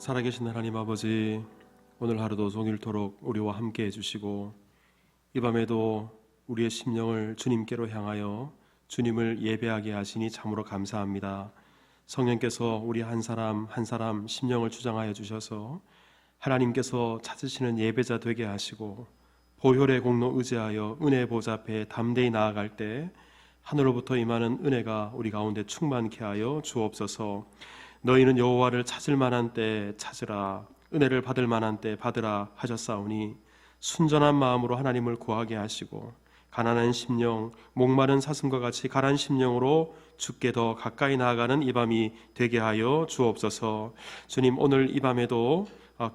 살아계신 하나님 아버지, 오늘 하루도 종일토록 우리와 함께 해주시고 이 밤에도 우리의 심령을 주님께로 향하여 주님을 예배하게 하시니 참으로 감사합니다. 성령께서 우리 한 사람 한 사람 심령을 주장하여 주셔서 하나님께서 찾으시는 예배자 되게 하시고 보혈의 공로 의지하여 은혜 보좌 앞에 담대히 나아갈 때 하늘로부터 임하는 은혜가 우리 가운데 충만케 하여 주옵소서. 너희는 여호와를 찾을 만한 때 찾으라, 은혜를 받을 만한 때 받으라 하셨사오니 순전한 마음으로 하나님을 구하게 하시고 가난한 심령, 목마른 사슴과 같이 가란 심령으로 주께 더 가까이 나아가는 이 밤이 되게 하여 주옵소서. 주님, 오늘 이 밤에도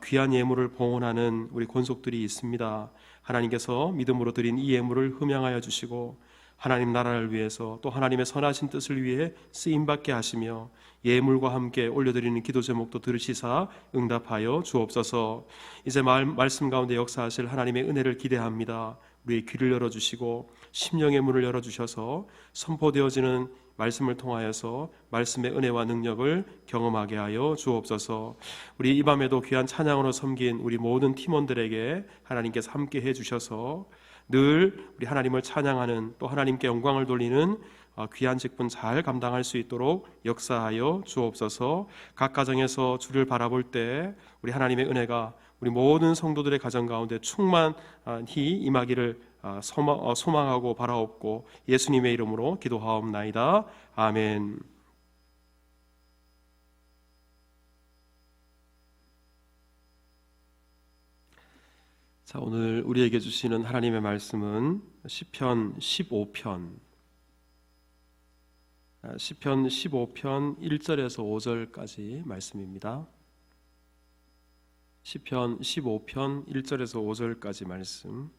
귀한 예물을 봉헌하는 우리 권속들이 있습니다. 하나님께서 믿음으로 드린 이 예물을 흠양하여 주시고 하나님 나라를 위해서 또 하나님의 선하신 뜻을 위해 쓰임받게 하시며 예물과 함께 올려드리는 기도 제목도 들으시사 응답하여 주옵소서. 이제 말씀 가운데 역사하실 하나님의 은혜를 기대합니다. 우리의 귀를 열어주시고 심령의 문을 열어주셔서 선포되어지는 말씀을 통하여서 말씀의 은혜와 능력을 경험하게 하여 주옵소서. 우리 이 밤에도 귀한 찬양으로 섬긴 우리 모든 팀원들에게 하나님께서 함께 해주셔서 늘 우리 하나님을 찬양하는 또 하나님께 영광을 돌리는 귀한 직분 잘 감당할 수 있도록 역사하여 주옵소서. 각 가정에서 주를 바라볼 때 우리 하나님의 은혜가 우리 모든 성도들의 가정 가운데 충만히 임하기를 소망하고 바라옵고 예수님의 이름으로 기도하옵나이다. 아멘. 자, 오늘 우리에게 주시는 하나님의 말씀은 시편 15편 1절에서 5절까지 말씀입니다. 시편 15편 1절에서 5절까지 말씀.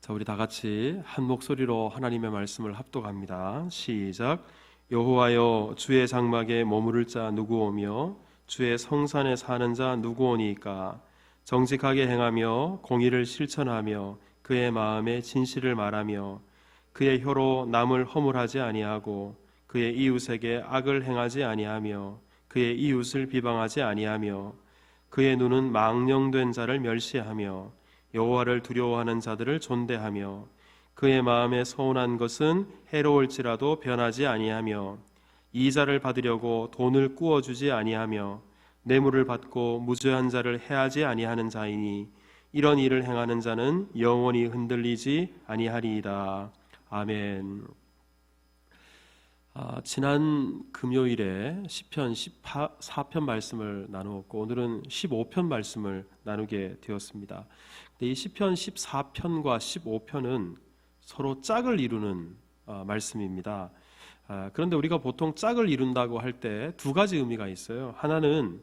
자, 우리 다 같이 한 목소리로 하나님의 말씀을 합독합니다. 시작. 여호와여, 주의 장막에 머무를 자 누구오며 주의 성산에 사는 자 누구오니까? 정직하게 행하며 공의를 실천하며 그의 마음에 진실을 말하며 그의 혀로 남을 허물하지 아니하고 그의 이웃에게 악을 행하지 아니하며 그의 이웃을 비방하지 아니하며 그의 눈은 망령된 자를 멸시하며 여호와를 두려워하는 자들을 존대하며 그의 마음에 서운한 것은 해로울지라도 변하지 아니하며 이자를 받으려고 돈을 꾸어주지 아니하며 뇌물을 받고 무죄한 자를 해하지 아니하는 자이니 이런 일을 행하는 자는 영원히 흔들리지 아니하리이다. 아멘. 지난 금요일에 시편 14편 말씀을 나누었고 오늘은 15편 말씀을 나누게 되었습니다. 근데 이 시편 14편과 15편은 서로 짝을 이루는 말씀입니다. 그런데 우리가 보통 짝을 이룬다고 할 때 두 가지 의미가 있어요. 하나는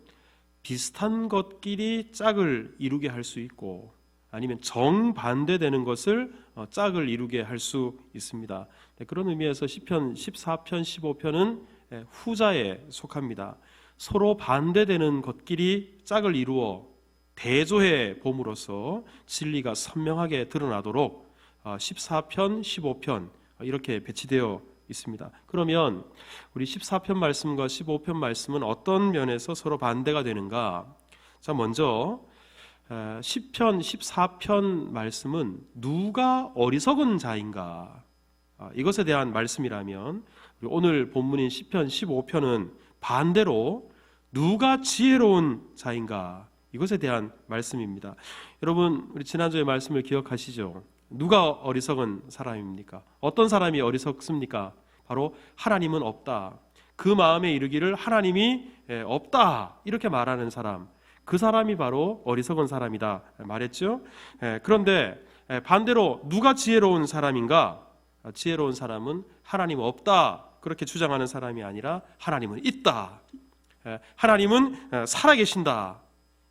비슷한 것끼리 짝을 이루게 할 수 있고 아니면 정반대되는 것을 짝을 이루게 할 수 있습니다. 그런 의미에서 시편 14편, 15편은 후자에 속합니다. 서로 반대되는 것끼리 짝을 이루어 대조해 봄으로써 진리가 선명하게 드러나도록 14편, 15편 이렇게 배치되어 있습니다. 그러면 우리 14편 말씀과 15편 말씀은 어떤 면에서 서로 반대가 되는가? 자, 먼저 시편 14편 말씀은 누가 어리석은 자인가? 이것에 대한 말씀이라면 오늘 본문인 시편 15편은 반대로 누가 지혜로운 자인가? 이것에 대한 말씀입니다. 여러분, 우리 지난주의 말씀을 기억하시죠? 누가 어리석은 사람입니까? 어떤 사람이 어리석습니까? 바로 하나님은 없다. 그 마음에 이르기를 하나님이 없다. 이렇게 말하는 사람. 그 사람이 바로 어리석은 사람이다 말했죠. 그런데 반대로 누가 지혜로운 사람인가? 지혜로운 사람은 하나님 없다. 그렇게 주장하는 사람이 아니라 하나님은 있다. 하나님은 살아계신다.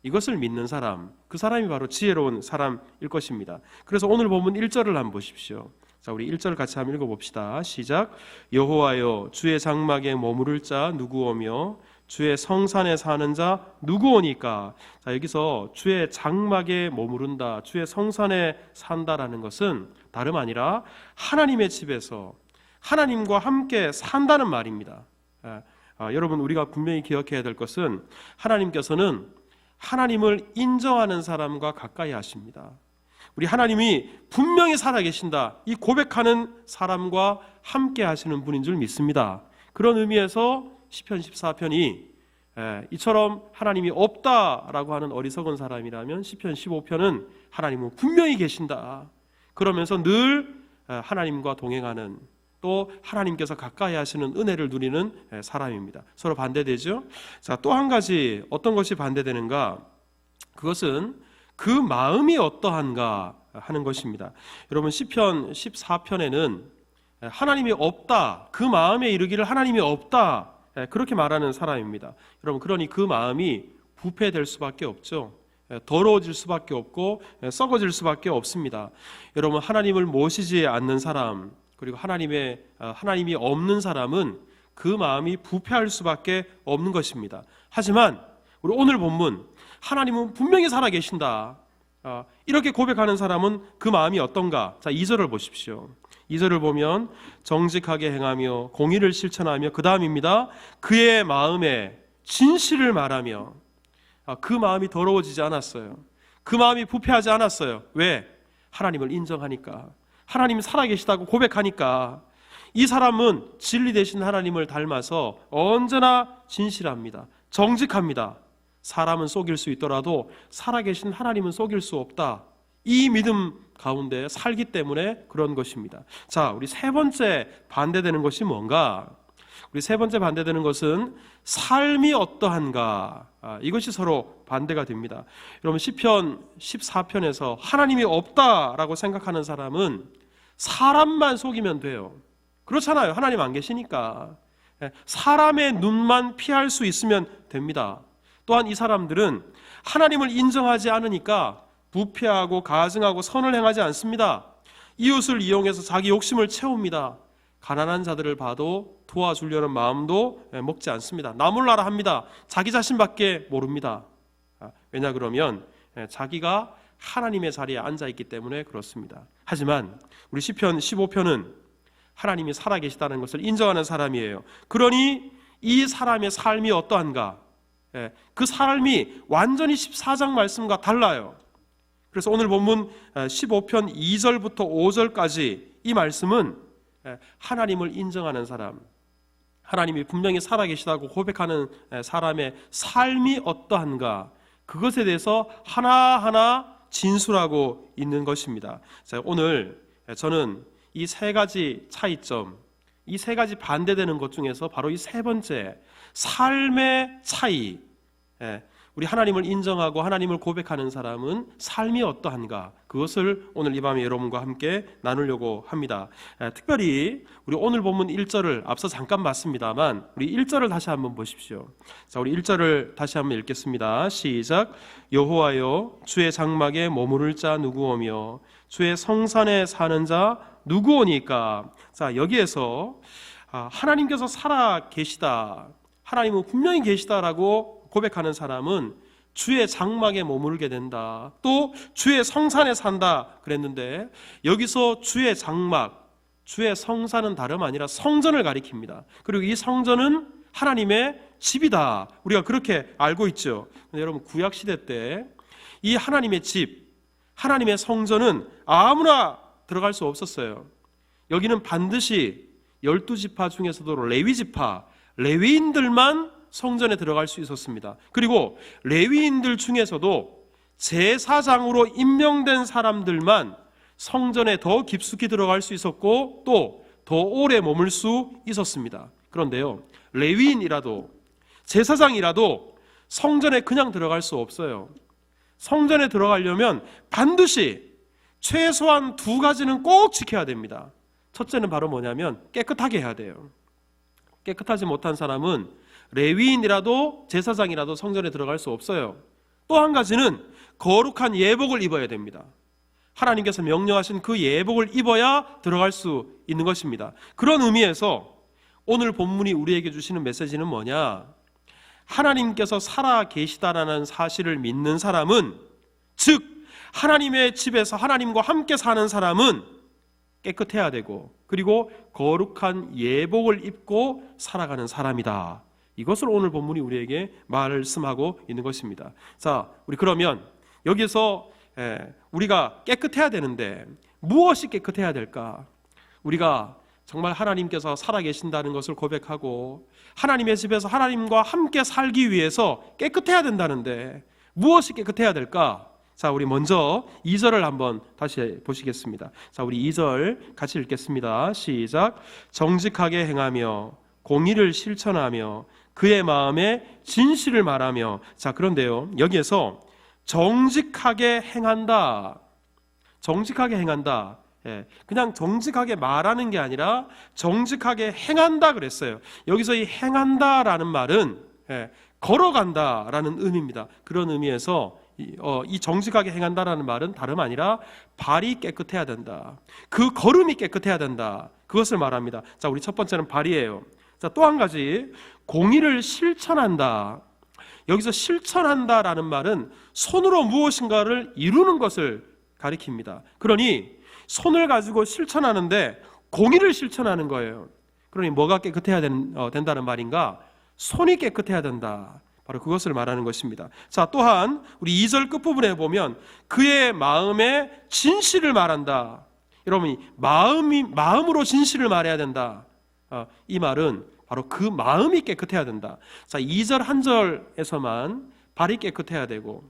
이것을 믿는 사람, 그 사람이 바로 지혜로운 사람일 것입니다. 그래서 오늘 본문 1절을 한번 보십시오. 자, 우리 1절 같이 한번 읽어봅시다. 시작. 여호와여, 주의 장막에 머무를 자 누구오며 주의 성산에 사는 자 누구오니까? 자, 여기서 주의 장막에 머무른다, 주의 성산에 산다라는 것은 다름 아니라 하나님의 집에서 하나님과 함께 산다는 말입니다. 여러분, 우리가 분명히 기억해야 될 것은 하나님께서는 하나님을 인정하는 사람과 가까이 하십니다. 우리 하나님이 분명히 살아계신다, 이 고백하는 사람과 함께 하시는 분인 줄 믿습니다. 그런 의미에서 시편 14편이 이처럼 하나님이 없다라고 하는 어리석은 사람이라면 시편 15편은 하나님은 분명히 계신다, 그러면서 늘 하나님과 동행하는, 또 하나님께서 가까이 하시는 은혜를 누리는 사람입니다. 서로 반대되죠. 자, 또 한 가지 어떤 것이 반대되는가? 그것은 그 마음이 어떠한가 하는 것입니다. 여러분, 시편 14편에는 하나님이 없다, 그 마음에 이르기를 하나님이 없다, 그렇게 말하는 사람입니다. 여러분, 그러니 그 마음이 부패될 수밖에 없죠. 더러워질 수밖에 없고 썩어질 수밖에 없습니다. 여러분, 하나님을 모시지 않는 사람, 그리고 하나님이 없는 사람은 그 마음이 부패할 수밖에 없는 것입니다. 하지만 우리 오늘 본문, 하나님은 분명히 살아계신다, 이렇게 고백하는 사람은 그 마음이 어떤가? 자, 2절을 보십시오. 2절을 보면 정직하게 행하며 공의를 실천하며, 그 다음입니다, 그의 마음에 진실을 말하며. 그 마음이 더러워지지 않았어요. 그 마음이 부패하지 않았어요. 왜? 하나님을 인정하니까, 하나님이 살아계시다고 고백하니까. 이 사람은 진리 되신 하나님을 닮아서 언제나 진실합니다. 정직합니다. 사람은 속일 수 있더라도 살아계신 하나님은 속일 수 없다, 이 믿음 가운데 살기 때문에 그런 것입니다. 자, 우리 세 번째 반대되는 것이 뭔가? 우리 세 번째 반대되는 것은 삶이 어떠한가, 이것이 서로 반대가 됩니다. 여러분, 시편 14편에서 하나님이 없다라고 생각하는 사람은 사람만 속이면 돼요. 그렇잖아요. 하나님 안 계시니까. 사람의 눈만 피할 수 있으면 됩니다. 또한 이 사람들은 하나님을 인정하지 않으니까 부패하고 가증하고 선을 행하지 않습니다. 이웃을 이용해서 자기 욕심을 채웁니다. 가난한 자들을 봐도 도와주려는 마음도 먹지 않습니다. 나 몰라라 합니다. 자기 자신밖에 모릅니다. 왜냐 그러면 자기가 하나님의 자리에 앉아있기 때문에 그렇습니다. 하지만 우리 시편 15편은 하나님이 살아계시다는 것을 인정하는 사람이에요. 그러니 이 사람의 삶이 어떠한가? 그 삶이 완전히 14장 말씀과 달라요. 그래서 오늘 본문 15편 2절부터 5절까지 이 말씀은 하나님을 인정하는 사람, 하나님이 분명히 살아계시다고 고백하는 사람의 삶이 어떠한가, 그것에 대해서 하나하나 진술하고 있는 것입니다. 자, 오늘 저는 이 세 가지 차이점, 이 세 가지 반대되는 것 중에서 바로 이 세 번째, 삶의 차이, 우리 하나님을 인정하고 하나님을 고백하는 사람은 삶이 어떠한가, 그것을 오늘 이 밤에 여러분과 함께 나누려고 합니다. 특별히 우리 오늘 본문 1절을 앞서 잠깐 봤습니다만 우리 1절을 다시 한번 보십시오. 자, 우리 1절을 다시 한번 읽겠습니다. 시작. 여호와여, 주의 장막에 머무를 자 누구오며 주의 성산에 사는 자 누구오니까. 자, 여기에서 하나님께서 살아 계시다, 하나님은 분명히 계시다라고 고백하는 사람은 주의 장막에 머물게 된다, 또 주의 성산에 산다 그랬는데, 여기서 주의 장막, 주의 성산은 다름 아니라 성전을 가리킵니다. 그리고 이 성전은 하나님의 집이다, 우리가 그렇게 알고 있죠. 근데 여러분, 구약시대 때 이 하나님의 집, 하나님의 성전은 아무나 들어갈 수 없었어요. 여기는 반드시 12지파 중에서도 레위지파, 레위인들만 성전에 들어갈 수 있었습니다. 그리고 레위인들 중에서도 제사장으로 임명된 사람들만 성전에 더 깊숙이 들어갈 수 있었고 또 더 오래 머물 수 있었습니다. 그런데요, 레위인이라도 제사장이라도 성전에 그냥 들어갈 수 없어요. 성전에 들어가려면 반드시 최소한 두 가지는 꼭 지켜야 됩니다. 첫째는 바로 뭐냐면 깨끗하게 해야 돼요. 깨끗하지 못한 사람은 레위인이라도 제사장이라도 성전에 들어갈 수 없어요. 또 한 가지는 거룩한 예복을 입어야 됩니다. 하나님께서 명령하신 그 예복을 입어야 들어갈 수 있는 것입니다. 그런 의미에서 오늘 본문이 우리에게 주시는 메시지는 뭐냐? 하나님께서 살아 계시다라는 사실을 믿는 사람은, 즉 하나님의 집에서 하나님과 함께 사는 사람은 깨끗해야 되고, 그리고 거룩한 예복을 입고 살아가는 사람이다, 이것을 오늘 본문이 우리에게 말씀하고 있는 것입니다. 자, 우리 그러면 여기서 우리가 깨끗해야 되는데 무엇이 깨끗해야 될까? 우리가 정말 하나님께서 살아계신다는 것을 고백하고 하나님의 집에서 하나님과 함께 살기 위해서 깨끗해야 된다는데 무엇이 깨끗해야 될까? 자, 우리 먼저 2절을 한번 다시 보시겠습니다. 자, 우리 2절 같이 읽겠습니다. 시작. 정직하게 행하며 공의를 실천하며 그의 마음에 진실을 말하며. 자, 그런데요, 여기에서 정직하게 행한다. 정직하게 행한다. 그냥 정직하게 말하는 게 아니라 정직하게 행한다 그랬어요. 여기서 이 행한다라는 말은 걸어간다라는 의미입니다. 그런 의미에서 이 정직하게 행한다라는 말은 다름 아니라 발이 깨끗해야 된다. 그 걸음이 깨끗해야 된다. 그것을 말합니다. 자, 우리 첫 번째는 발이에요. 자, 또 한 가지, 공의를 실천한다. 여기서 실천한다라는 말은 손으로 무엇인가를 이루는 것을 가리킵니다. 그러니 손을 가지고 실천하는데 공의를 실천하는 거예요. 그러니 뭐가 깨끗해야 된다는 말인가? 손이 깨끗해야 된다. 바로 그것을 말하는 것입니다. 자, 또한 우리 2절 끝부분에 보면 그의 마음에 진실을 말한다. 여러분, 마음으로 진실을 말해야 된다. 이 말은 바로 그 마음이 깨끗해야 된다. 자, 2절 한 절에서만 발이 깨끗해야 되고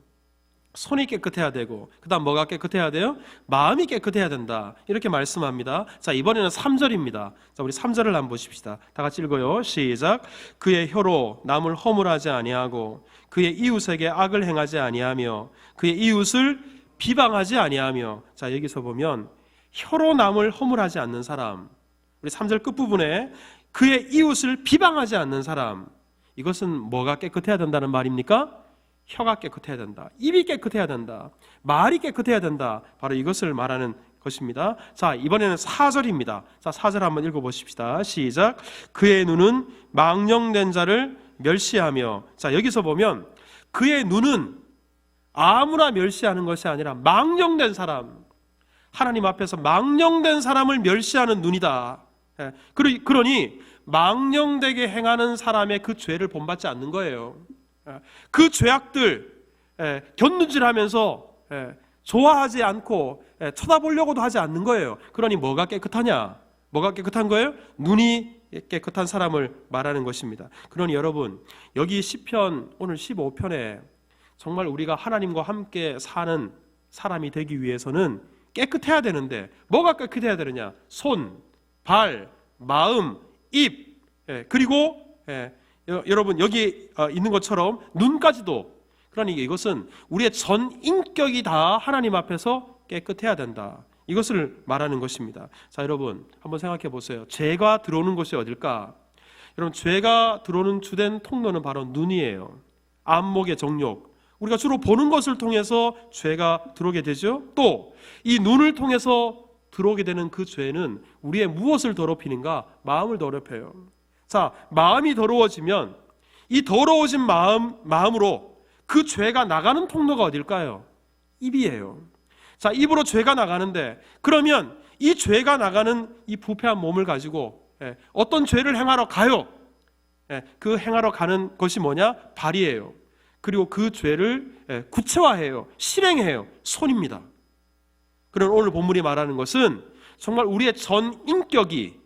손이 깨끗해야 되고 그 다음 뭐가 깨끗해야 돼요? 마음이 깨끗해야 된다. 이렇게 말씀합니다. 자, 이번에는 3절입니다. 자, 우리 3절을 한번 보십시다. 다 같이 읽어요. 시작. 그의 혀로 남을 허물하지 아니하고 그의 이웃에게 악을 행하지 아니하며 그의 이웃을 비방하지 아니하며. 자, 여기서 보면 혀로 남을 허물하지 않는 사람, 우리 3절 끝부분에 그의 이웃을 비방하지 않는 사람, 이것은 뭐가 깨끗해야 된다는 말입니까? 혀가 깨끗해야 된다. 입이 깨끗해야 된다. 말이 깨끗해야 된다. 바로 이것을 말하는 것입니다. 자, 이번에는 4절입니다. 자, 4절 한번 읽어보십시다. 시작. 그의 눈은 망령된 자를 멸시하며. 자, 여기서 보면 그의 눈은 아무나 멸시하는 것이 아니라 망령된 사람, 하나님 앞에서 망령된 사람을 멸시하는 눈이다. 그러니 망령되게 행하는 사람의 그 죄를 본받지 않는 거예요. 그 죄악들 곁눈질하면서 좋아하지 않고 쳐다보려고도 하지 않는 거예요. 그러니 뭐가 깨끗하냐? 뭐가 깨끗한 거예요? 눈이 깨끗한 사람을 말하는 것입니다. 그러니 여러분, 여기 시편 오늘 15편에 정말 우리가 하나님과 함께 사는 사람이 되기 위해서는 깨끗해야 되는데 뭐가 깨끗해야 되느냐? 손, 발, 마음, 입, 그리고 여러분 여기 있는 것처럼 눈까지도. 그러니 이것은 우리의 전 인격이 다 하나님 앞에서 깨끗해야 된다. 이것을 말하는 것입니다. 자, 여러분 한번 생각해 보세요. 죄가 들어오는 곳이 어딜까? 여러분, 죄가 들어오는 주된 통로는 바로 눈이에요. 안목의 정욕. 우리가 주로 보는 것을 통해서 죄가 들어오게 되죠. 또 이 눈을 통해서 들어오게 되는 그 죄는 우리의 무엇을 더럽히는가? 마음을 더럽혀요. 자, 마음이 더러워지면 이 더러워진 마음으로 그 죄가 나가는 통로가 어딜까요? 입이에요. 자, 입으로 죄가 나가는데 그러면 이 죄가 나가는 이 부패한 몸을 가지고 어떤 죄를 행하러 가요? 그 행하러 가는 것이 뭐냐? 발이에요. 그리고 그 죄를 구체화해요. 실행해요. 손입니다. 그런 오늘 본문이 말하는 것은 정말 우리의 전 인격이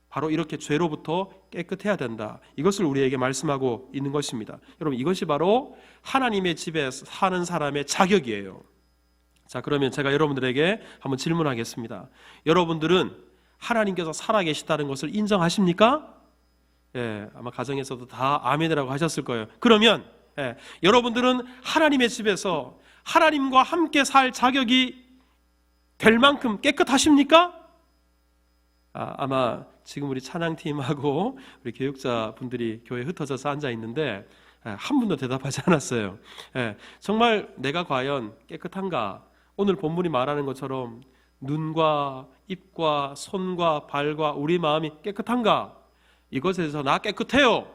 바로 이렇게 죄로부터 깨끗해야 된다. 이것을 우리에게 말씀하고 있는 것입니다. 여러분, 이것이 바로 하나님의 집에 사는 사람의 자격이에요. 자, 그러면 제가 여러분들에게 한번 질문하겠습니다. 여러분들은 하나님께서 살아계시다는 것을 인정하십니까? 아마 가정에서도 다 아멘이라고 하셨을 거예요. 그러면 여러분들은 하나님의 집에서 하나님과 함께 살 자격이 될 만큼 깨끗하십니까? 아마 지금 우리 찬양팀하고 우리 교육자분들이 교회에 흩어져서 앉아 있는데 한 분도 대답하지 않았어요. 정말 내가 과연 깨끗한가? 오늘 본문이 말하는 것처럼 눈과 입과 손과 발과 우리 마음이 깨끗한가? 이것에 대해서 나 깨끗해요,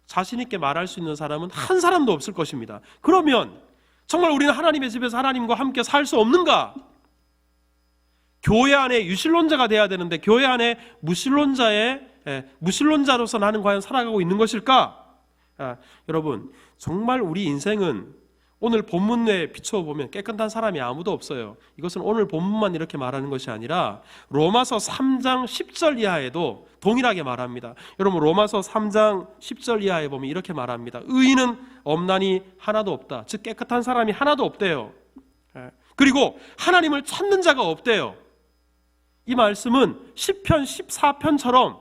자신 있게 말할 수 있는 사람은 한 사람도 없을 것입니다. 그러면 정말 우리는 하나님의 집에서 하나님과 함께 살 수 없는가? 교회 안에 유실론자가 돼야 되는데 교회 안에 무실론자로서 나는 과연 살아가고 있는 것일까? 여러분, 정말 우리 인생은 오늘 본문에 비춰보면 깨끗한 사람이 아무도 없어요. 이것은 오늘 본문만 이렇게 말하는 것이 아니라 로마서 3장 10절 이하에도 동일하게 말합니다. 여러분, 로마서 3장 10절 이하에 보면 이렇게 말합니다. 의인은 없나니 하나도 없다. 즉 깨끗한 사람이 하나도 없대요. 그리고 하나님을 찾는 자가 없대요. 이 말씀은 시편 14편처럼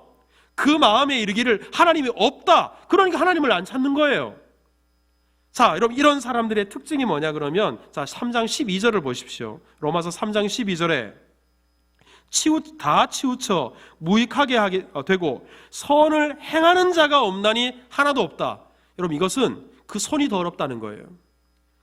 그 마음에 이르기를 하나님이 없다. 그러니까 하나님을 안 찾는 거예요. 자, 여러분, 이런 사람들의 특징이 뭐냐 그러면, 자, 3장 12절을 보십시오. 로마서 3장 12절에 다 치우쳐 무익하게 하게 되고 선을 행하는 자가 없나니 하나도 없다. 여러분, 이것은 그 손이 더럽다는 거예요.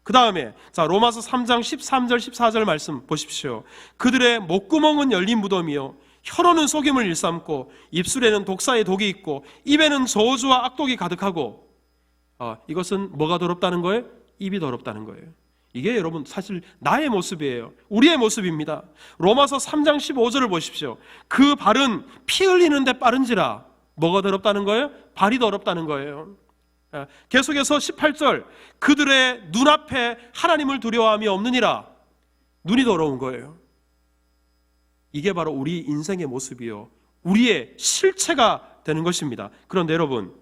그 다음에 자, 로마서 3장 13절 14절 말씀 보십시오. 그들의 목구멍은 열린 무덤이요 혀로는 속임을 일삼고 입술에는 독사의 독이 있고 입에는 저주와 악독이 가득하고, 이것은 뭐가 더럽다는 거예요? 입이 더럽다는 거예요. 이게 여러분 사실 나의 모습이에요. 우리의 모습입니다. 로마서 3장 15절을 보십시오. 그 발은 피 흘리는데 빠른지라. 뭐가 더럽다는 거예요? 발이 더럽다는 거예요. 계속해서 18절, 그들의 눈앞에 하나님을 두려워함이 없느니라. 눈이 더러운 거예요. 이게 바로 우리 인생의 모습이요, 우리의 실체가 되는 것입니다. 그런데 여러분,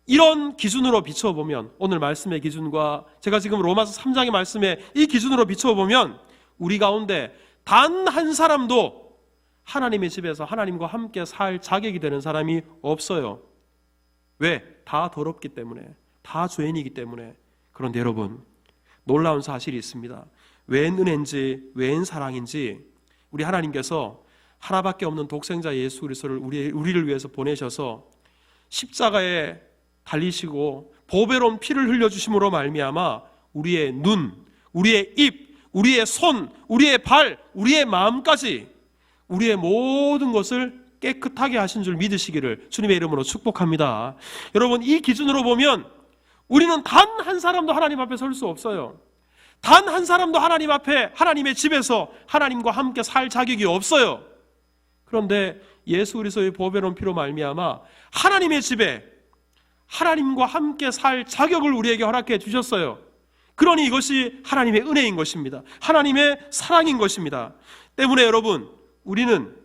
이런 기준으로 비춰보면, 오늘 말씀의 기준과 제가 지금 로마서 3장의 말씀에 이 기준으로 비춰보면 우리 가운데 단 한 사람도 하나님의 집에서 하나님과 함께 살 자격이 되는 사람이 없어요. 왜? 다 더럽기 때문에, 다 죄인이기 때문에. 그런데 여러분, 놀라운 사실이 있습니다. 웬 은혜인지 웬 사랑인지 우리 하나님께서 하나밖에 없는 독생자 예수 그리스도를 우리를 위해서 보내셔서 십자가에 달리시고 보배로운 피를 흘려주심으로 말미암아 우리의 눈, 우리의 입, 우리의 손, 우리의 발, 우리의 마음까지 우리의 모든 것을 깨끗하게 하신 줄 믿으시기를 주님의 이름으로 축복합니다. 여러분, 이 기준으로 보면 우리는 단 한 사람도 하나님 앞에 설 수 없어요. 단 한 사람도 하나님 앞에, 하나님의 집에서 하나님과 함께 살 자격이 없어요. 그런데 예수 그리스도의 보배로운 피로 말미암아 하나님의 집에 하나님과 함께 살 자격을 우리에게 허락해 주셨어요. 그러니 이것이 하나님의 은혜인 것입니다. 하나님의 사랑인 것입니다. 때문에 여러분, 우리는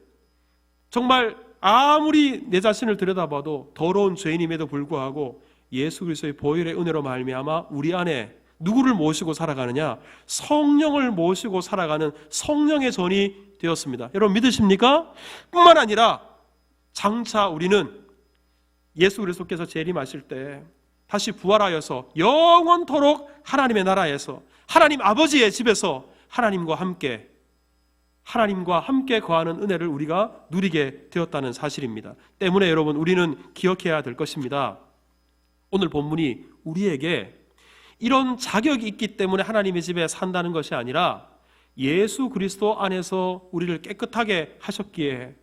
정말 아무리 내 자신을 들여다봐도 더러운 죄인임에도 불구하고 예수 그리스도의 보혈의 은혜로 말미암아 우리 안에 누구를 모시고 살아가느냐? 성령을 모시고 살아가는 성령의 전이 되었습니다. 여러분 믿으십니까? 뿐만 아니라 장차 우리는 예수 그리스도께서 재림하실 때 다시 부활하여서 영원토록 하나님의 나라에서 하나님 아버지의 집에서 하나님과 함께 거하는 은혜를 우리가 누리게 되었다는 사실입니다. 때문에 여러분, 우리는 기억해야 될 것입니다. 오늘 본문이 우리에게 이런 자격이 있기 때문에 하나님의 집에 산다는 것이 아니라 예수 그리스도 안에서 우리를 깨끗하게 하셨기에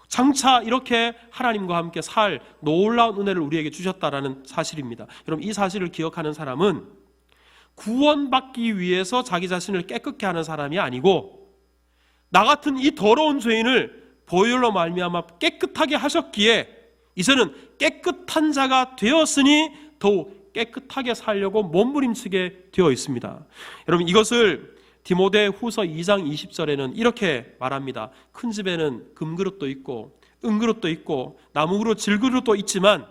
장차 이렇게 하나님과 함께 살 놀라운 은혜를 우리에게 주셨다라는 사실입니다. 여러분, 이 사실을 기억하는 사람은 구원받기 위해서 자기 자신을 깨끗게 하는 사람이 아니고 나 같은 이 더러운 죄인을 보혈로 말미암아 깨끗하게 하셨기에 이제는 깨끗한 자가 되었으니 더욱 깨끗하게 살려고 몸부림치게 되어 있습니다. 여러분, 이것을 디모데 후서 2장 20절에는 이렇게 말합니다. 큰 집에는 금그릇도 있고 은그릇도 있고 나무그릇, 질그릇도 있지만,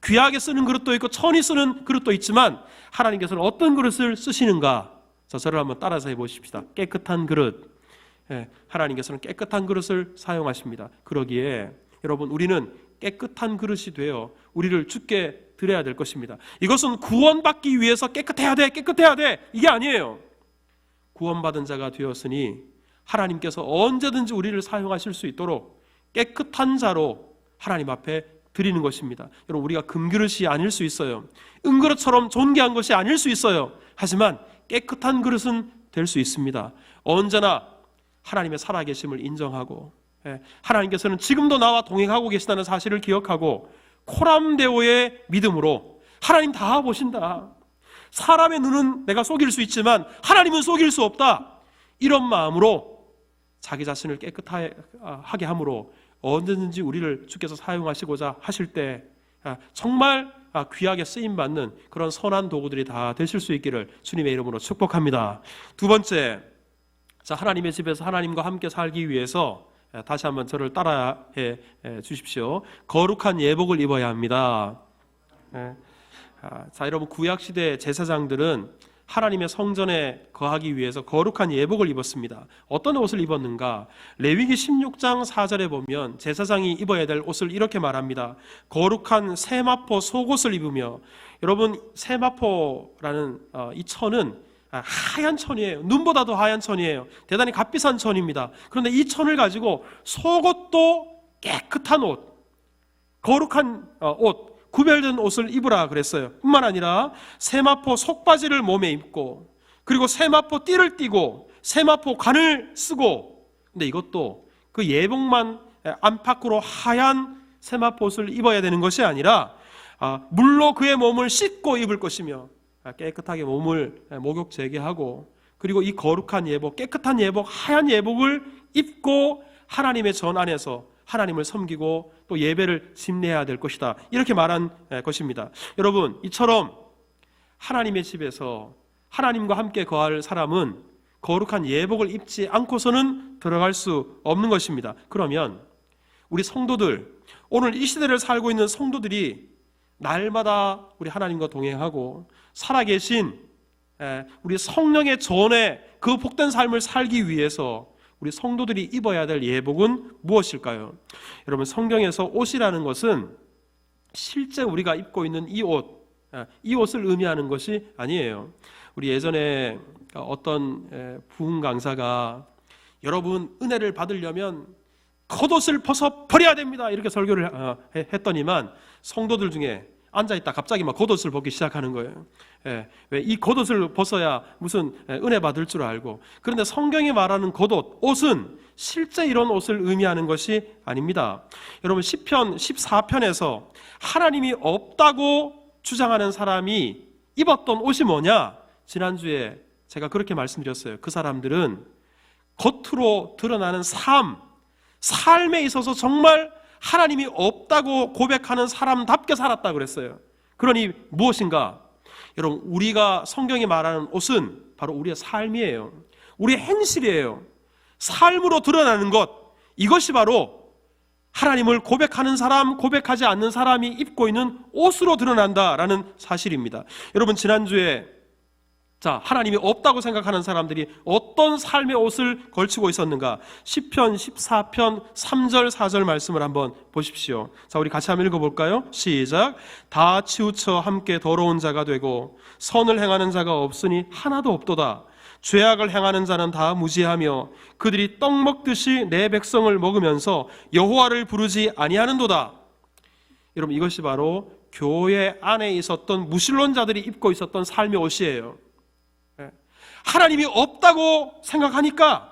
귀하게 쓰는 그릇도 있고 천히 쓰는 그릇도 있지만 하나님께서는 어떤 그릇을 쓰시는가? 자, 저를 한번 따라서 해보십시다. 깨끗한 그릇. 하나님께서는 깨끗한 그릇을 사용하십니다. 그러기에 여러분, 우리는 깨끗한 그릇이 되어 우리를 주께 드려야 될 것입니다. 이것은 구원받기 위해서 깨끗해야 돼 이게 아니에요. 구원받은 자가 되었으니 하나님께서 언제든지 우리를 사용하실 수 있도록 깨끗한 자로 하나님 앞에 드리는 것입니다. 여러분, 우리가 금그릇이 아닐 수 있어요. 은그릇처럼 존귀한 것이 아닐 수 있어요. 하지만 깨끗한 그릇은 될 수 있습니다. 언제나 하나님의 살아계심을 인정하고, 하나님께서는 지금도 나와 동행하고 계시다는 사실을 기억하고 코람데오의 믿음으로 하나님 다 보신다. 사람의 눈은 내가 속일 수 있지만 하나님은 속일 수 없다. 이런 마음으로 자기 자신을 깨끗하게 함으로 언제든지 우리를 주께서 사용하시고자 하실 때 정말 귀하게 쓰임받는 그런 선한 도구들이 다 되실 수 있기를 주님의 이름으로 축복합니다. 두 번째, 하나님의 집에서 하나님과 함께 살기 위해서 다시 한번 저를 따라해 주십시오. 거룩한 예복을 입어야 합니다. 여러분, 구약시대 제사장들은 하나님의 성전에 거하기 위해서 거룩한 예복을 입었습니다. 어떤 옷을 입었는가? 레위기 16장 4절에 보면 제사장이 입어야 될 옷을 이렇게 말합니다. 거룩한 세마포 속옷을 입으며, 여러분, 세마포라는 이 천은 하얀 천이에요. 눈보다도 하얀 천이에요. 대단히 값비싼 천입니다. 그런데 이 천을 가지고 속옷도 깨끗한 옷, 거룩한 옷, 구별된 옷을 입으라 그랬어요. 뿐만 아니라 세마포 속바지를 몸에 입고, 그리고 세마포 띠를 띠고, 세마포 관을 쓰고, 근데 이것도 그 예복만 안팎으로 하얀 세마포 옷을 입어야 되는 것이 아니라 물로 그의 몸을 씻고 입을 것이며, 깨끗하게 몸을 목욕 재개하고, 그리고 이 거룩한 예복, 깨끗한 예복, 하얀 예복을 입고 하나님의 전 안에서 하나님을 섬기고 또 예배를 집례해야 될 것이다, 이렇게 말한 것입니다. 여러분, 이처럼 하나님의 집에서 하나님과 함께 거할 사람은 거룩한 예복을 입지 않고서는 들어갈 수 없는 것입니다. 그러면 우리 성도들, 오늘 이 시대를 살고 있는 성도들이 날마다 우리 하나님과 동행하고 살아계신 우리 성령의 전에 그 복된 삶을 살기 위해서 우리 성도들이 입어야 될 예복은 무엇일까요? 여러분, 성경에서 옷이라는 것은 실제 우리가 입고 있는 이 옷을 의미하는 것이 아니에요. 우리 예전에 어떤 부흥 강사가 여러분, 은혜를 받으려면 겉옷을 벗어 버려야 됩니다, 이렇게 설교를 했더니만 성도들 중에 앉아있다 갑자기 막 겉옷을 벗기 시작하는 거예요. 왜? 이 겉옷을 벗어야 무슨 은혜 받을 줄 알고. 그런데 성경이 말하는 겉옷, 옷은 실제 이런 옷을 의미하는 것이 아닙니다. 여러분, 시편 14편에서 하나님이 없다고 주장하는 사람이 입었던 옷이 뭐냐? 지난주에 제가 그렇게 말씀드렸어요. 그 사람들은 겉으로 드러나는 삶에 있어서 정말 하나님이 없다고 고백하는 사람답게 살았다 그랬어요. 그러니 무엇인가? 여러분, 우리가 성경이 말하는 옷은 바로 우리의 삶이에요. 우리의 행실이에요. 삶으로 드러나는 것, 이것이 바로 하나님을 고백하는 사람, 고백하지 않는 사람이 입고 있는 옷으로 드러난다라는 사실입니다. 여러분, 지난주에 하나님이 없다고 생각하는 사람들이 어떤 삶의 옷을 걸치고 있었는가? 시편 14편 3절 4절 말씀을 한번 보십시오. 우리 같이 한번 읽어볼까요? 시작. 다 치우쳐 함께 더러운 자가 되고 선을 행하는 자가 없으니 하나도 없도다. 죄악을 행하는 자는 다 무지하며 그들이 떡 먹듯이 내 백성을 먹으면서 여호와를 부르지 아니하는도다. 여러분, 이것이 바로 교회 안에 있었던 무신론자들이 입고 있었던 삶의 옷이에요. 하나님이 없다고 생각하니까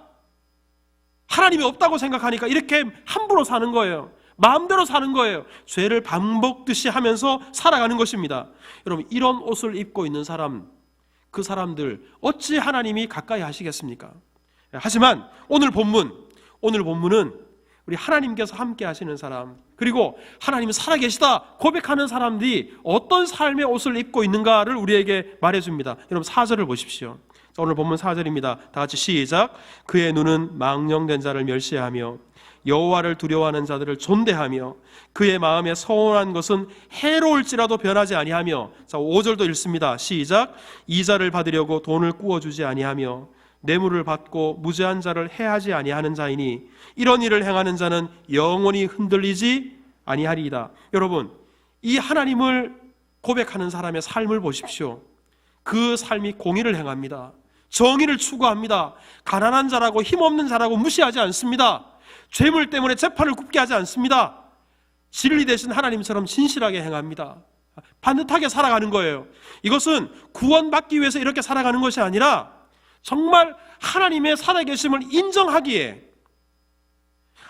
이렇게 함부로 사는 거예요. 마음대로 사는 거예요. 죄를 밥 먹듯이 하면서 살아가는 것입니다. 여러분, 이런 옷을 입고 있는 사람, 그 사람들 어찌 하나님이 가까이 하시겠습니까? 하지만 오늘 본문은 우리 하나님께서 함께 하시는 사람, 그리고 하나님은 살아계시다 고백하는 사람들이 어떤 삶의 옷을 입고 있는가를 우리에게 말해줍니다. 여러분, 4절을 보십시오. 오늘 본문 4절입니다. 다 같이 시작. 그의 눈은 망령된 자를 멸시하며 여호와를 두려워하는 자들을 존대하며 그의 마음에 서운한 것은 해로울지라도 변하지 아니하며. 5절도 읽습니다. 시작. 이자를 받으려고 돈을 꾸어주지 아니하며 뇌물을 받고 무죄한 자를 해하지 아니하는 자이니 이런 일을 행하는 자는 영원히 흔들리지 아니하리이다. 여러분, 이 하나님을 고백하는 사람의 삶을 보십시오. 그 삶이 공의를 행합니다. 정의를 추구합니다. 가난한 자라고 힘없는 자라고 무시하지 않습니다. 죄물 때문에 재판을 굽게 하지 않습니다. 진리 대신 하나님처럼 진실하게 행합니다. 반듯하게 살아가는 거예요. 이것은 구원받기 위해서 이렇게 살아가는 것이 아니라 정말 하나님의 살아계심을 인정하기에,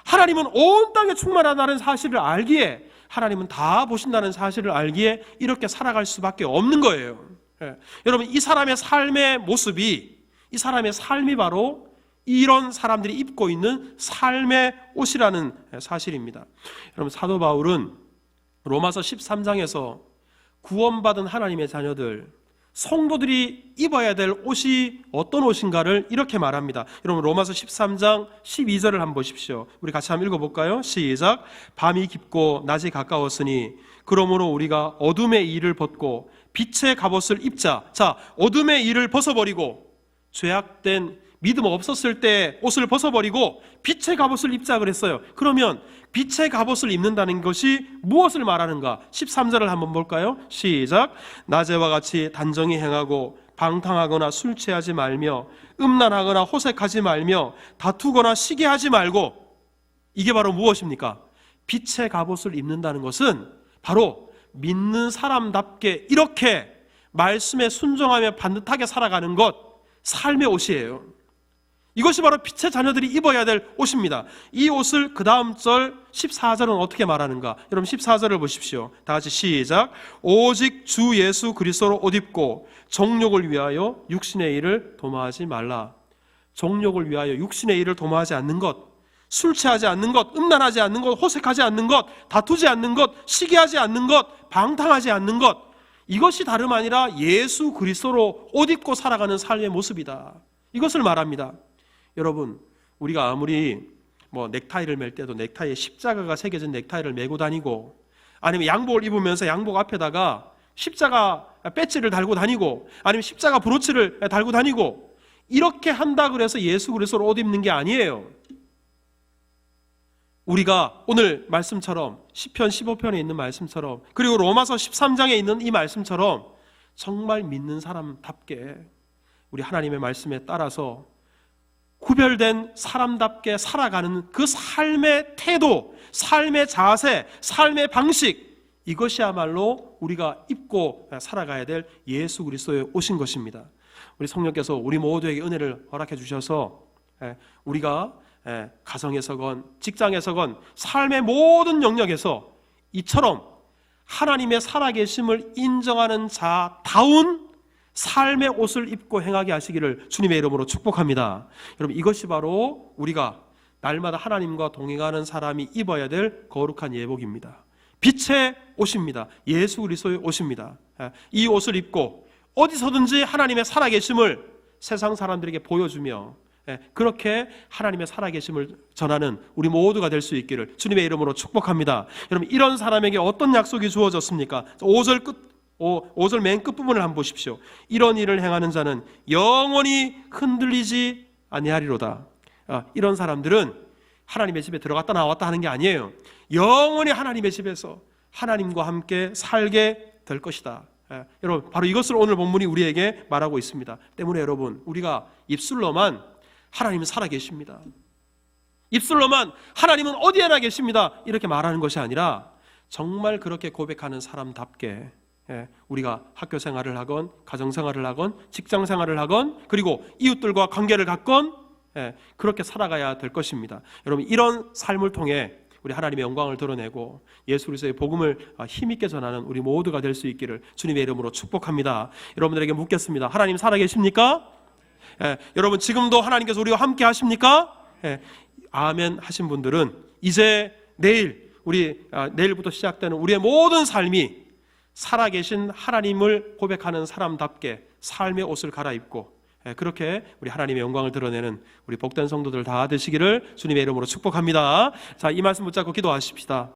하나님은 온 땅에 충만하다는 사실을 알기에, 하나님은 다 보신다는 사실을 알기에 이렇게 살아갈 수밖에 없는 거예요. 여러분, 이 사람의 삶의 모습이, 이 사람의 삶이 바로 이런 사람들이 입고 있는 삶의 옷이라는 사실입니다. 여러분, 사도 바울은 로마서 13장에서 구원받은 하나님의 자녀들, 성도들이 입어야 될 옷이 어떤 옷인가를 이렇게 말합니다. 여러분 로마서 13장 12절을 한번 보십시오. 우리 같이 한번 읽어볼까요? 시작. 밤이 깊고 낮이 가까웠으니 그러므로 우리가 어둠의 일을 벗고 빛의 갑옷을 입자. 자, 어둠의 일을 벗어버리고 죄악된 믿음 없었을 때 옷을 벗어버리고 빛의 갑옷을 입자 그랬어요. 그러면 빛의 갑옷을 입는다는 것이 무엇을 말하는가? 13절을 한번 볼까요? 시작. 낮에와 같이 단정히 행하고 방탕하거나 술 취하지 말며 음란하거나 호색하지 말며 다투거나 시기하지 말고. 이게 바로 무엇입니까? 빛의 갑옷을 입는다는 것은 바로 믿는 사람답게 이렇게 말씀에 순종하며 반듯하게 살아가는 것, 삶의 옷이에요. 이것이 바로 빛의 자녀들이 입어야 될 옷입니다. 이 옷을 그 다음 절 14절은 어떻게 말하는가? 여러분 14절을 보십시오. 다 같이 시작. 오직 주 예수 그리스도로 옷 입고 정욕을 위하여 육신의 일을 도모하지 말라. 정욕을 위하여 육신의 일을 도모하지 않는 것, 술 취하지 않는 것, 음란하지 않는 것, 호색하지 않는 것, 다투지 않는 것, 시기하지 않는 것, 방탕하지 않는 것, 이것이 다름 아니라 예수 그리스도로 옷 입고 살아가는 삶의 모습이다. 이것을 말합니다. 여러분, 우리가 아무리 넥타이를 맬 때도 넥타이에 십자가가 새겨진 넥타이를 메고 다니고, 아니면 양복을 입으면서 양복 앞에다가 십자가 배지를 달고 다니고, 아니면 십자가 브로치를 달고 다니고, 이렇게 한다 그래서 예수 그리스도로 옷 입는 게 아니에요. 우리가 오늘 말씀처럼 시편 15편에 있는 말씀처럼, 그리고 로마서 13장에 있는 이 말씀처럼 정말 믿는 사람답게 우리 하나님의 말씀에 따라서 구별된 사람답게 살아가는 그 삶의 태도, 삶의 자세, 삶의 방식, 이것이야말로 우리가 입고 살아가야 될 예수 그리스도의 옷인 것입니다. 우리 성령께서 우리 모두에게 은혜를 허락해 주셔서 우리가 가정에서건 직장에서건 삶의 모든 영역에서 이처럼 하나님의 살아계심을 인정하는 자다운 삶의 옷을 입고 행하게 하시기를 주님의 이름으로 축복합니다. 여러분, 이것이 바로 우리가 날마다 하나님과 동행하는 사람이 입어야 될 거룩한 예복입니다. 빛의 옷입니다. 예수 그리스도의 옷입니다. 이 옷을 입고 어디서든지 하나님의 살아계심을 세상 사람들에게 보여주며 그렇게 하나님의 살아계심을 전하는 우리 모두가 될 수 있기를 주님의 이름으로 축복합니다. 여러분, 이런 사람에게 어떤 약속이 주어졌습니까? 5절 맨 끝부분을 한번 보십시오. 이런 일을 행하는 자는 영원히 흔들리지 아니하리로다. 이런 사람들은 하나님의 집에 들어갔다 나왔다 하는 게 아니에요. 영원히 하나님의 집에서 하나님과 함께 살게 될 것이다. 여러분, 바로 이것을 오늘 본문이 우리에게 말하고 있습니다. 때문에 여러분, 우리가 입술로만 하나님은 살아계십니다, 입술로만 하나님은 어디에나 계십니다, 이렇게 말하는 것이 아니라 정말 그렇게 고백하는 사람답게 우리가 학교 생활을 하건 가정 생활을 하건 직장 생활을 하건 그리고 이웃들과 관계를 갖건 그렇게 살아가야 될 것입니다. 여러분, 이런 삶을 통해 우리 하나님의 영광을 드러내고 예수 그리스도의 복음을 힘있게 전하는 우리 모두가 될 수 있기를 주님의 이름으로 축복합니다. 여러분들에게 묻겠습니다. 하나님 살아계십니까? 여러분, 지금도 하나님께서 우리와 함께 하십니까? 아멘 하신 분들은 이제 내일부터 시작되는 우리의 모든 삶이 살아계신 하나님을 고백하는 사람답게 삶의 옷을 갈아입고 그렇게 우리 하나님의 영광을 드러내는 우리 복된 성도들 다 되시기를 주님의 이름으로 축복합니다. 자, 이 말씀 붙잡고 기도하십시다.